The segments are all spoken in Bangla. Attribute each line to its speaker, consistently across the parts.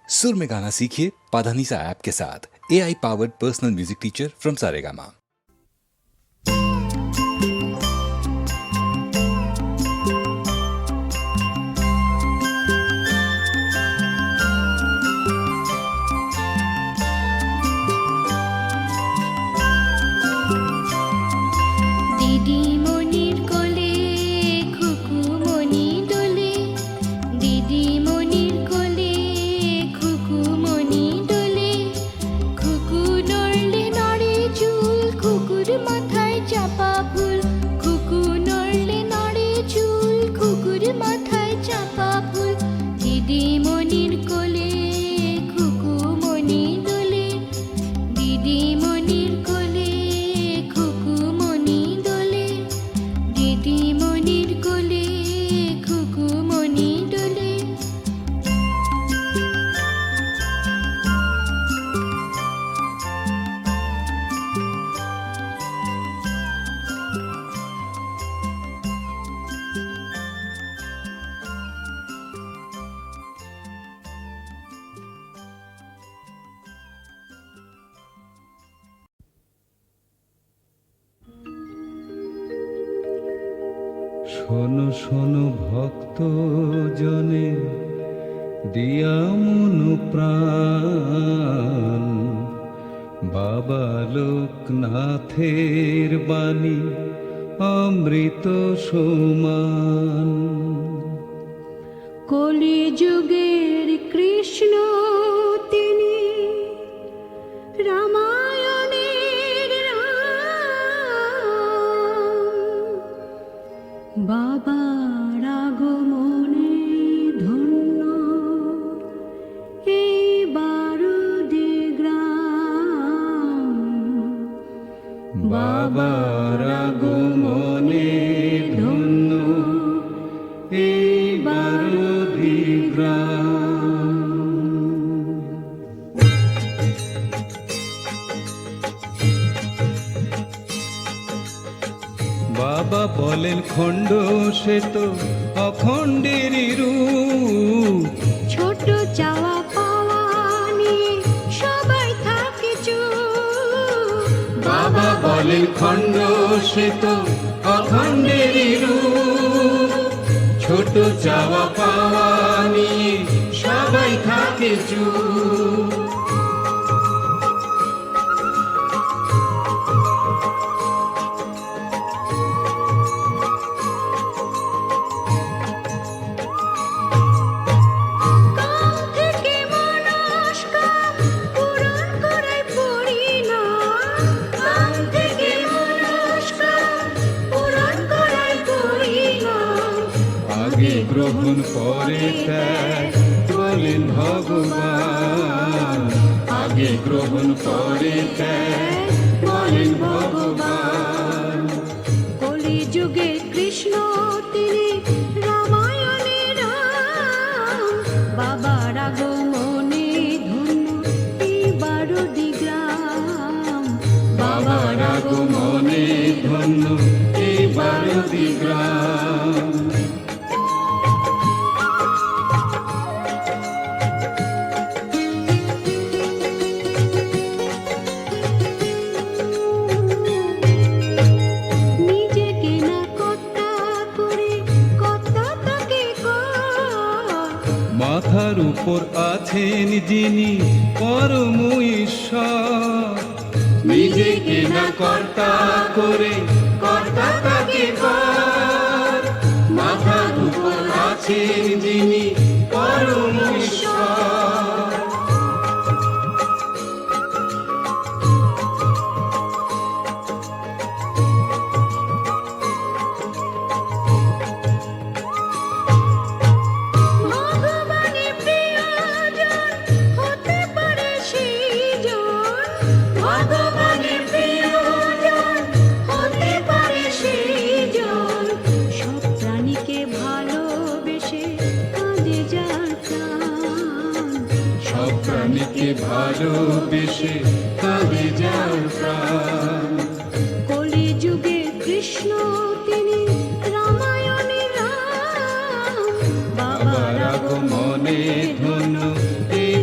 Speaker 1: सुर में गाना सीखिए पाधानीसा ऐप के साथ। AI powered personal music teacher from Saregama.
Speaker 2: শোনো শোনো ভক্ত জনে দিয়া মনু প্রাণ, বাবা লোকনাথের বাণী অমৃত সমান।
Speaker 3: কলিযুগের কৃষ্ণ তিনি, রামায়ণের রাম, বাবার আগমনে ধন্য এই বারুদি গ্রাম।
Speaker 2: বাবার আগমনে ধন্য এই বারুদি গ্রাম। বাবা বলেন খণ্ড সে তো অখণ্ডেরই রূপ,
Speaker 3: ছোট চাওয়া পাওয়া নিয়ে সবাই থাকে চুপ।
Speaker 2: বাবা বলেন খণ্ড সে তো অখণ্ডেরই রূপ, ছোট চাওয়া পাওয়া নিয়ে সবাই থাকে চুপ। আগে গ্রহণ পরে ত্যাগ বলেন ভগবান, আগে গ্রহণ পরে ত্যাগ বলেন ভগবান।
Speaker 3: কলিযুগে কৃষ্ণ তিনি, রামায়ণের রাম, বাবার আগমনে ধন্য এই বারুদি গ্রাম।
Speaker 2: বাবার আগমনে ধন্য এই বারুদি গ্রাম। মাথার উপর আছেন যিনি পরম ঈশ্বর, নিজেকে না কর্তা করে কর্তা তাকে কর। মাথার উপর আছেন যিনি পরম ঈশ্বর। প্রাণীকে ভালোবেসে কাঁদে যার প্রাণ।
Speaker 3: কলিযুগে কৃষ্ণ তিনি, রামায়ণের রাম,
Speaker 2: বাবার আগমনে ধন্য এই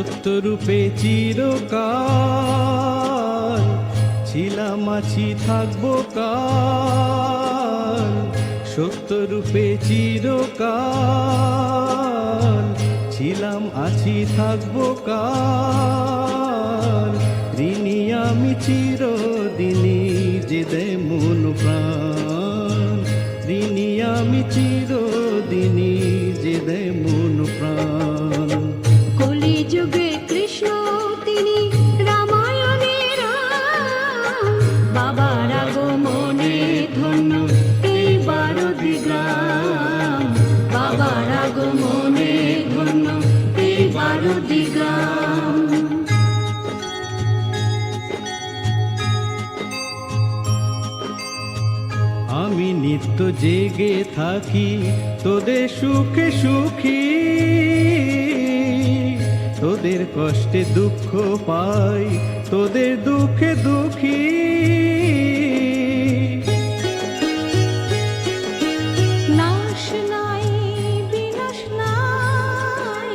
Speaker 2: সত্যরূপে চিরকাল ছিলাম আছি থাকবো কাল, সত্যরূপে চিরকাল ছিলাম আছি থাকবো কাল, ঋণী আমি চিরদিনই যে দে মন প্রাণ, ঋণী আমি চিরদিনই যে দে মন প্রাণ।
Speaker 3: কলিযুগে কৃষ্ণ তিনি রামায়ণের রাম, বাবার আগমনে ধন্য এই 12 গ্রাম, বাবার আগমনে ধন্য এই 12 গ্রাম।
Speaker 2: আমি নিত্য জেগে থাকি তোদের সুখে সুখী, তোদের কষ্টে দুঃখ পাই তোদের দুঃখে দুঃখী।
Speaker 3: নাশ নাই বিনাশ নাই,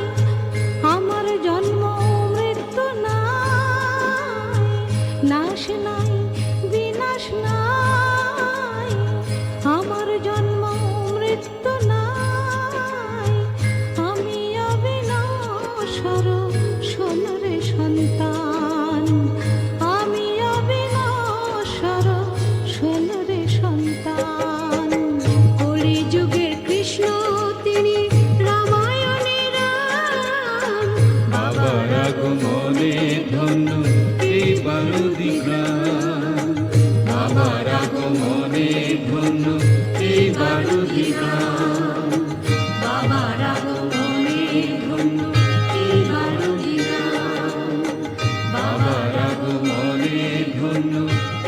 Speaker 3: আমার জন্ম মৃত্যু নাই, নাশ নাই বিনাশ নাই, আমার জন্ম মৃত্যু নাই, আমি অবিনাশর সোনরে সন্তান, আমি অবিনাশর সোনরে সন্তান। কলিযুগের কৃষ্ণ তিনি রামায়ণের রাম,
Speaker 2: বাবার আগমনে ধন্য এই 12 গ্রাম, বাবার আগমনে ধন্য এই 12 গ্রাম,
Speaker 3: বাবার আগমনে ধন্য এই 12 গ্রাম,
Speaker 2: বাবার আগমনে ধন্য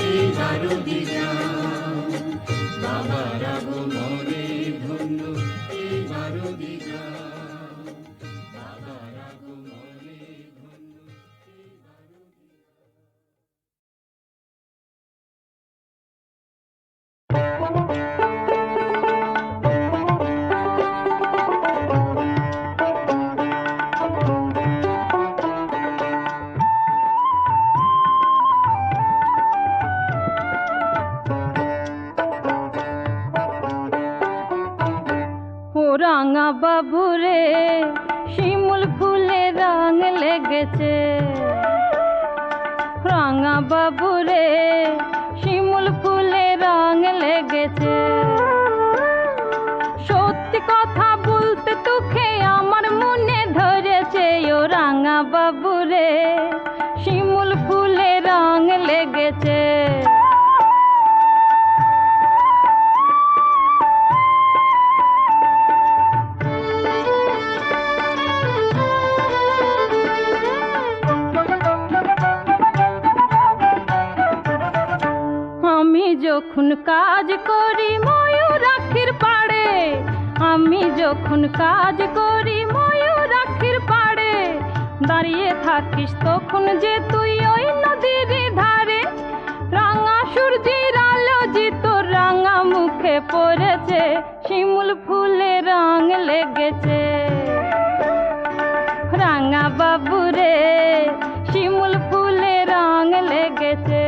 Speaker 2: এই 12 গ্রাম, বাবার আগমনে ধন্য এই 12 গ্রাম, বাবার আগমনে ধন্য এই 12।
Speaker 4: ও রাঙা বাবুরে শিমুল ফুলে রং লেগেছে, রাঙা বাবুরে শিমুল ফুলে রং লেগেছে, সত্যি কথা বলতে তোকে আমার মনে ধরেছে, ও রাঙা বাবুরে শিমুল ফুলে রং লেগেছে। আমি যখন কাজ করি ময়ূরাক্ষীর পাড়ে, আমি যখন কাজ করি ময়ূরাক্ষীর পাড়ে, দাঁড়িয়ে থাকিস তখন যে তুই ওই নদীর ধারে, রাঙা সূর্যের আলো যে তোর রাঙা মুখে পড়েছে, শিমুল ফুলে রং লেগেছে, রাঙা বাবুরে শিমুল ফুলে রং লেগেছে।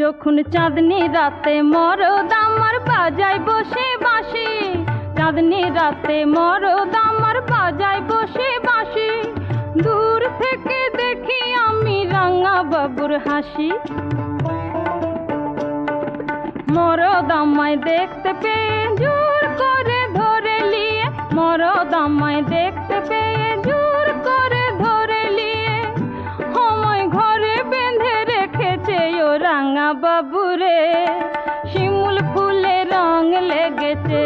Speaker 4: যখন চাঁদনি রাতে মরদ আমার বাজায় বসে বাঁশি, চাঁদনি রাতে মরদ আমার বাজায় বসে বাঁশি, দূর থেকে দেখি আমি রাঙা বাবুর হাসি, মরদ আমায় দেখতে পেয়ে জোর করে ধরে নিয়ে, মরদ আমায় দেখতে পেয়ে জোর করে ধরে নিয়ে, আমায় ঘরে বেঁধে রেখেছে, ও রাঙা বাবুরে শিমুল ফুলে রং লেগেছে,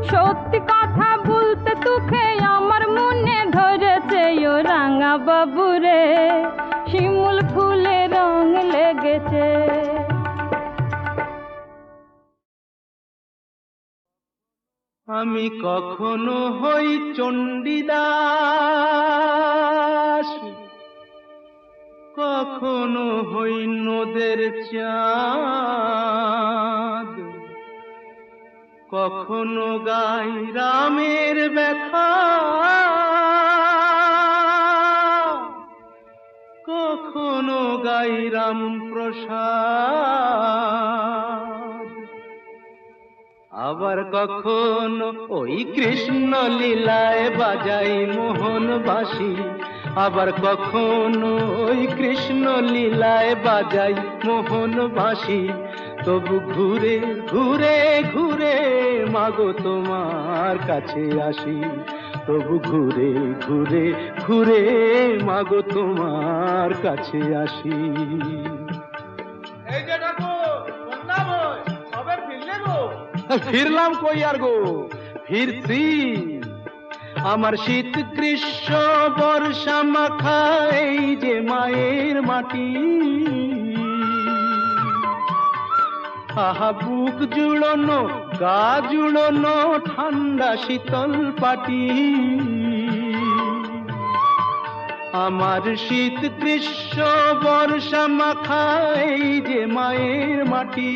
Speaker 4: সত্যি কথা বলতে তোকে আমার মনে ধরেছে, ও রাঙা বাবুরে শিমুল ফুলে রং লেগেছে।
Speaker 2: আমি কখনো হই চণ্ডীদাস, কখনো কখনো হই নদের চাঁদ, কখনো গাই রামের ব্যথা, কখনো গাই রাম প্রসাদ, আবার কখনো ওই কৃষ্ণ লীলায় বাজাই মোহন বাঁশি, আবার কখনো ওই কৃষ্ণ লীলায় বাজাই মোহন বাঁশি। তবু ঘুরে ঘুরে ঘুরে মাগো তোমার কাছে আসি, তবু ঘুরে ঘুরে ঘুরে মাগো তোমার কাছে আসি।
Speaker 5: এই যে ঠাকুর বন্যা বই কবে ফিরলে গো?
Speaker 2: ফিরলাম কই আর গো, ফিরছি। আমার শীত গ্রীষ্ম বর্ষা মাখা এই যে মায়ের মাটি, আহা বুক জুড়োনো গা জুড়োনো ঠান্ডা শীতল পাটি। আমার শীত গ্রীষ্ম বর্ষা মাখা এই যে মায়ের মাটি,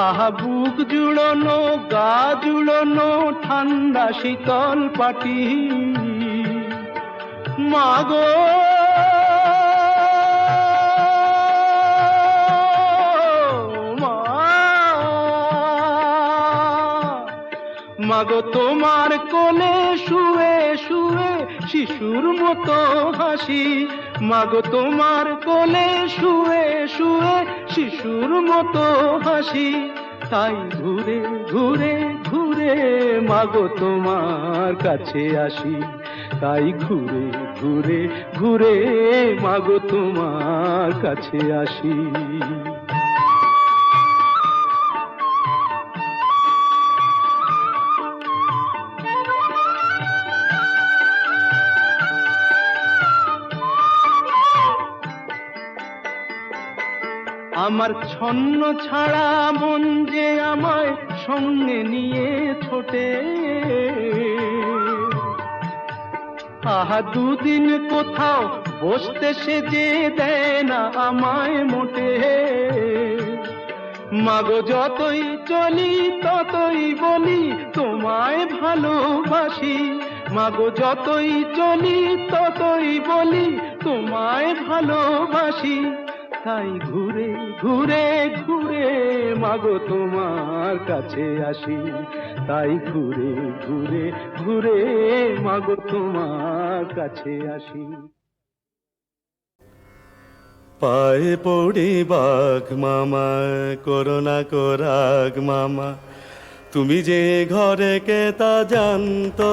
Speaker 2: আহা বুক জুড়োনো গা জুড়োনো ঠান্ডা শীতল পাটি। মাগো মাগো তোমার কোলে শুয়ে শুয়ে শিশুর মতো হাসি, মাগো তোমার কোলে শুয়ে শুয়ে শিশুর মতো হাসি। তাই ঘুরে ঘুরে ঘুরে মাগো তোমার কাছে আসি, তাই ঘুরে ঘুরে ঘুরে মাগো তোমার কাছে আসি। আমার ছন্ন ছাড়া মন যে আমায় সঙ্গে নিয়ে ছোটে, আহা দুদিন কোথাও বসতে সে যে দেয় না আমায় মোটে। মাগো যতই চলি ততই বলি তোমায় ভালোবাসি, মাগো যতই চলি ততই বলি তোমায় ভালোবাসি। তাই ঘুরে ঘুরে ঘুরে মাগো তোমার কাছে আসি, তাই ঘুরে ঘুরে ঘুরে মাগো তোমার কাছে আসি।
Speaker 6: পায়ে পড়ি বাঘ মামা, করোনা কোরাগ মামা, তুমি যে ঘরে কে তা জানতো,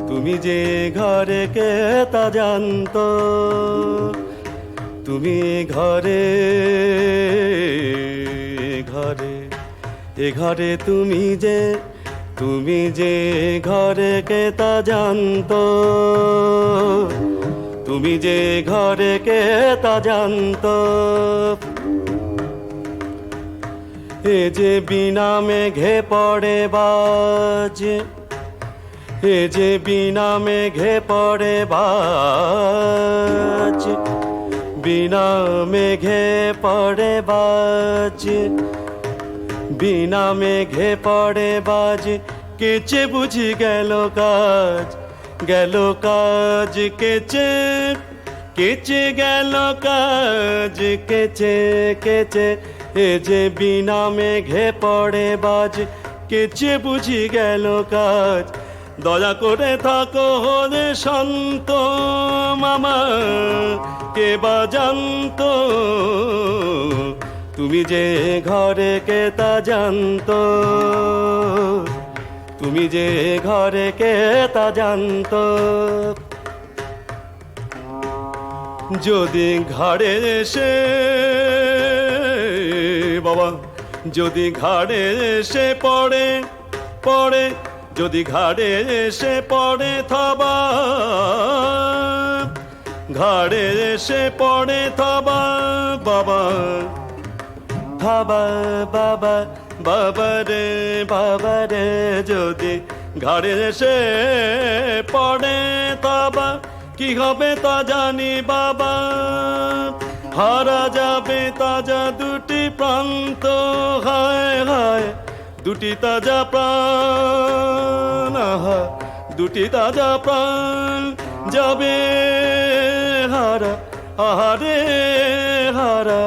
Speaker 6: তুমি যে ঘরে কে তা জানতো, তুমি ঘরে ঘরে এ ঘরে তুমি যে ঘরে কে তা জানতো, তুমি যে ঘরে কে তা জানতো। এ যে বিনা মেঘে পড়ে বাজ, এ যে বিনা মেঘে পড়ে বাজ, বিনা মেঘে পড়ে বাজ, বিনা মেঘে পড়ে বাজ। কেচে বুঝি গেল কাজ, গেল কাজ কেচে, কেচে গেল কাজ কেচে কেচে। এ যে বিনা মেঘে পড়ে বাজ, কেচে বুঝি গেল কাজ। দয়া করে থাকো হলে শান্ত মামা, কে বা জানতো, তুমি যে ঘরে কে তা জানতো, তুমি যে ঘরে কে তা জানতো। যদি ঘাড়ে এসে বাবা, যদি ঘাড়ে এসে পড়ে পড়ে, যদি ঘাড়ে এসে পড়ে থবা, ঘাড়ে এসে পড়ে থবা বাবা, থাবা বাবা, বাবা রে যদি ঘাড়ে এসে পড়ে থবা। কি হবে তা জানি বাবা, হারা যাবে তাজা দুটি প্রান্ত, হায় হায় দুটি তাজা প্রাণ, আহা দুটি তাজা প্রাণ যাবে হারা, আহারে হারা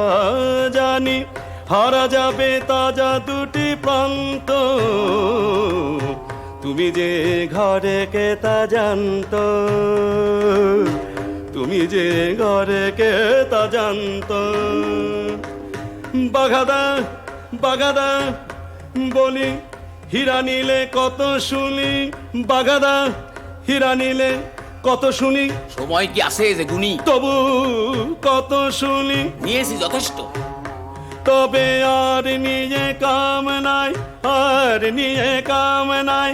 Speaker 6: জানি, হারা যাবে তাজা দুটি প্রান্ত, তুমি যে ঘরে কে তা জানতো, তুমি যে ঘরে কে তা জানতো। বাঘাদা বাঘাদা বলি হীরা নিলে কত শুনি, বাঘাদা হীরা নিলে কত শুনি,
Speaker 7: সময় কি আছে যে গুণী?
Speaker 6: তবু কত শুনি,
Speaker 7: নিয়েছি যথেষ্ট।
Speaker 6: তবে আর নিয়ে কাম নাই, আর নিয়ে কাম নাই,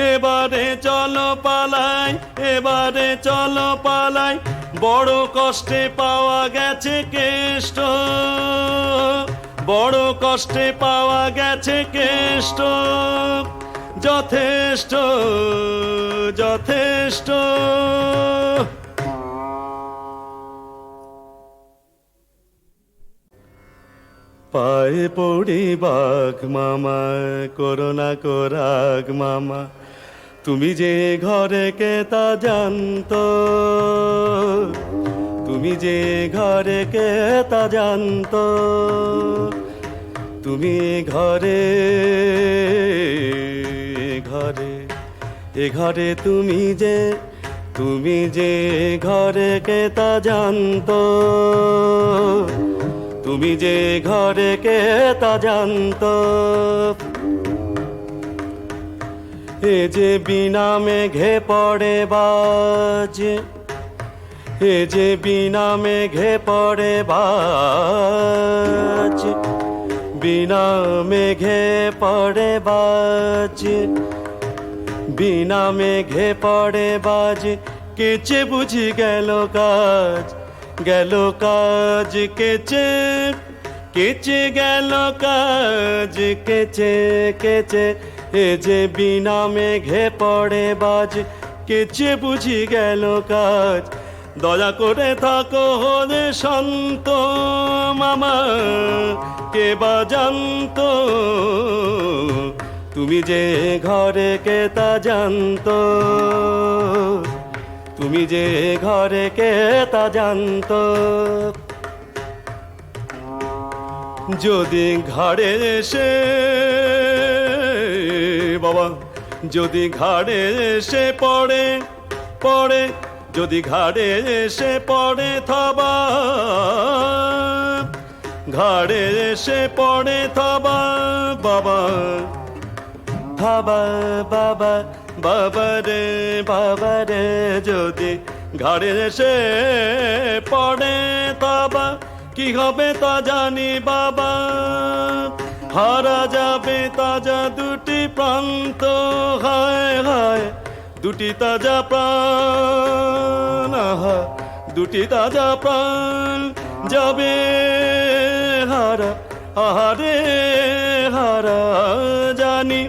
Speaker 6: এবারে চলো পালাই, এবারে চলো পালাই, বড় কষ্টে পাওয়া গেছে কেষ্ট, বড় কষ্টে পাওয়া গেছে কেষ্ট, যথেষ্ট যথেষ্ট। পায়ে পড়ি বাঘ মামা, করোনা কোরাগ মামা, তুমি যে ঘরে কে তা জানতো, তুমি যে ঘরে কে তা জানতো, তুমি ঘরে ঘরে এ ঘরে তুমি যে, তুমি যে ঘরে কে তা জানতো, তুমি যে ঘরে কে তা জানতো। এ যে বিনা মেঘে পড়ে বাজ, এ যে বিনা মেঘে পড়ে বাজ, বিনা মেঘে পড়ে বাজ, বিনা মেঘে পড়ে বাজ, কেচে বুঝি গেল কাজ, গেল কাজ কেচে, কেচে গেল কাজ কেচে কেচে, এ যে বিনা মেঘে পড়ে বাজ, কেচে বুঝি গেল কাজ। দয়া করে থাকো হলে শান্ত মামা, কে বা জানতো, তুমি যে ঘরে কে তা জানতো, তুমি যে ঘরে কে তা জানতো। যদি ঘাড়ে এসে বাবা, যদি ঘাড়ে এসে পড়ে পড়ে, যদি ঘাড়ে এসে পড়ে থাবা, ঘাড়ে এসে পড়ে থাবা বাবা, থাবা বাবা, বাবা রে বাবা রে, যদি ঘাড়ে এসে পড়ে থাবা, কি হবে তা জানি বাবা, হারা যাবে তাজা দুটি প্রান্ত, হায় হায় দুটি তাজা প্রাণ, আহা দুটি তাজা প্রাণ যাবে হারা, আহারে হারা জানি,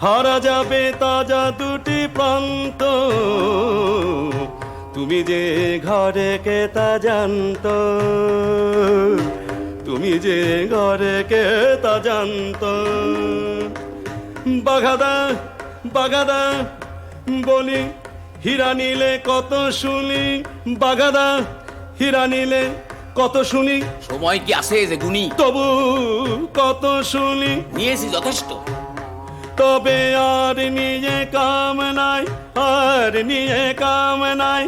Speaker 6: হারা যাবে তাজা দুটি প্রান্ত, তুমি যে ঘরে কে তা জানতো, তুমি যে ঘরে কে তা জানতো। বাঘাদা বাঘাদা বলি হীরা নিলে কত শুনি, বাঘাদা হীরা নিলে কত শুনি,
Speaker 7: সময় কি আছে যে গুণী?
Speaker 6: তবু কত শুনি,
Speaker 7: নিয়েছি যথেষ্ট।
Speaker 6: তবে আর নিয়ে কাম নাই, আর নিয়ে কাম নাই,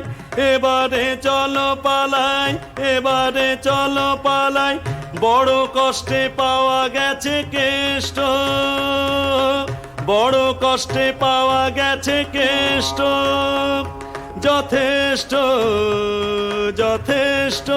Speaker 6: এবারে চলো পালাই, এবারে চলো পালাই, বড় কষ্টে পাওয়া গেছে কেষ্ট, বড় কষ্টে পাওয়া গেছে কেষ্ট, যথেষ্ট যথেষ্ট।